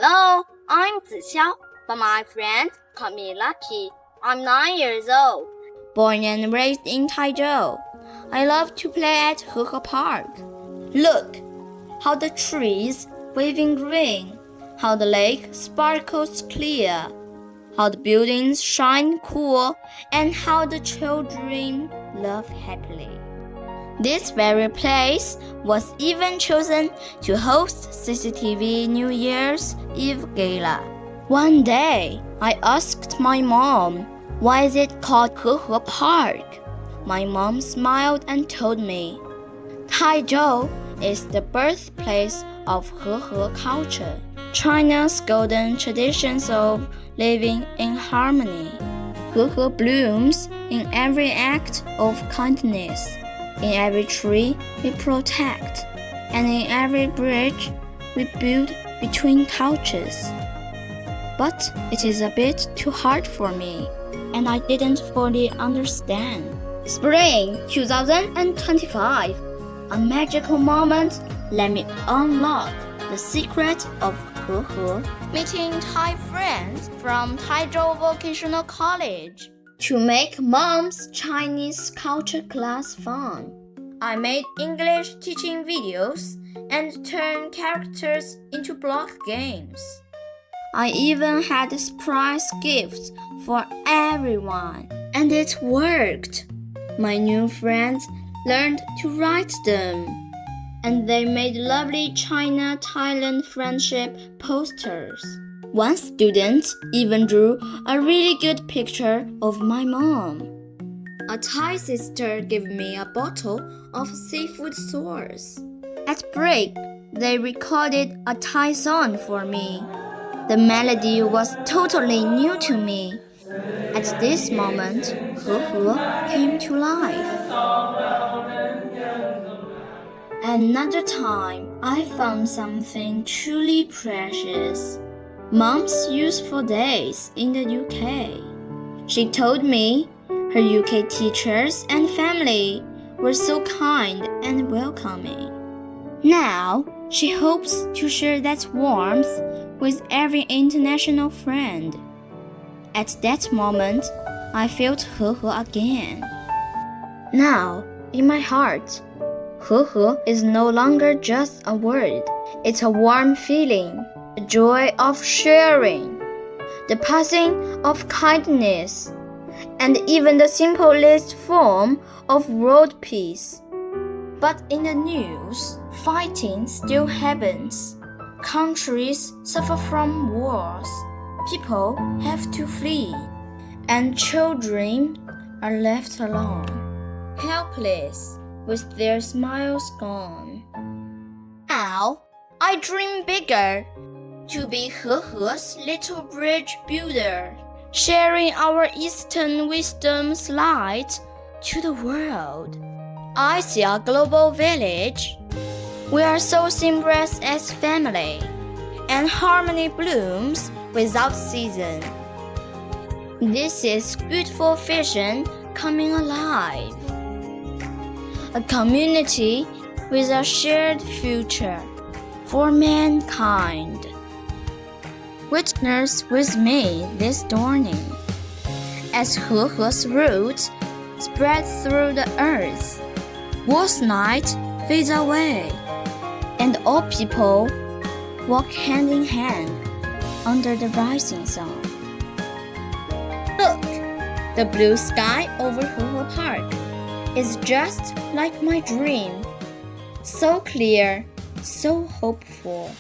Hello, I'm Zixiao, but my friends call me Lucky. I'm 9 years old. Born and raised in Taizhou, I love to play at Hehe Park. Look, how the trees waving green, how the lake sparkles clear, how the buildings shine cool, and how the children laugh happily. This very place was even chosen to host CCTV New Year's Eve Gala. One day, I asked my mom, why is it called Hehe Park? My mom smiled and told me, Taizhou is the birthplace of Hehe culture, China's golden traditions of living in harmony. Hehe blooms in every act of kindness. In every tree we protect, and in every bridge we build between cultures. But it is a bit too hard for me, and I didn't fully understand. Spring 2025, a magical moment. Let me unlock the secret of Hehe. Meeting Thai friends from Taizhou Vocational College. To make Mom's Chinese culture class fun, I made English teaching videos and turned characters into block games. I even had surprise gifts for everyone, and it worked. My new friends learned to write them, and they made lovely China-Thailand friendship posters. One student even drew a really good picture of my mom. A Thai sister gave me a bottle of seafood sauce. At break, they recorded a Thai song for me. The melody was totally new to me. At this moment, Hehe came to life. Another time, I found something truly precious. Mom's useful days in the UK. She told me her UK teachers and family were so kind and welcoming. Now, she hopes to share that warmth with every international friend. At that moment, I felt Hehe again. Now, in my heart, Hehe is no longer just a word. It's a warm feeling. The joy of sharing, the passing of kindness, and even the simplest form of world peace. But in the news, fighting still happens. Countries suffer from wars. People have to flee, and children are left alone, helpless, with their smiles gone. Now, I dream bigger. To be Hehe's little bridge builder, sharing our Eastern wisdom's light to the world. I see a global village. We are so seamless as family, and harmony blooms without season. This is beautiful vision coming alive. A community with a shared future for mankind. Witness with me this dawning, as Hehe's roots spread through the earth. War's night fades away, and all people walk hand in hand under the rising sun. Look, the blue sky over Hehe Park is just like my dream, so clear, so hopeful.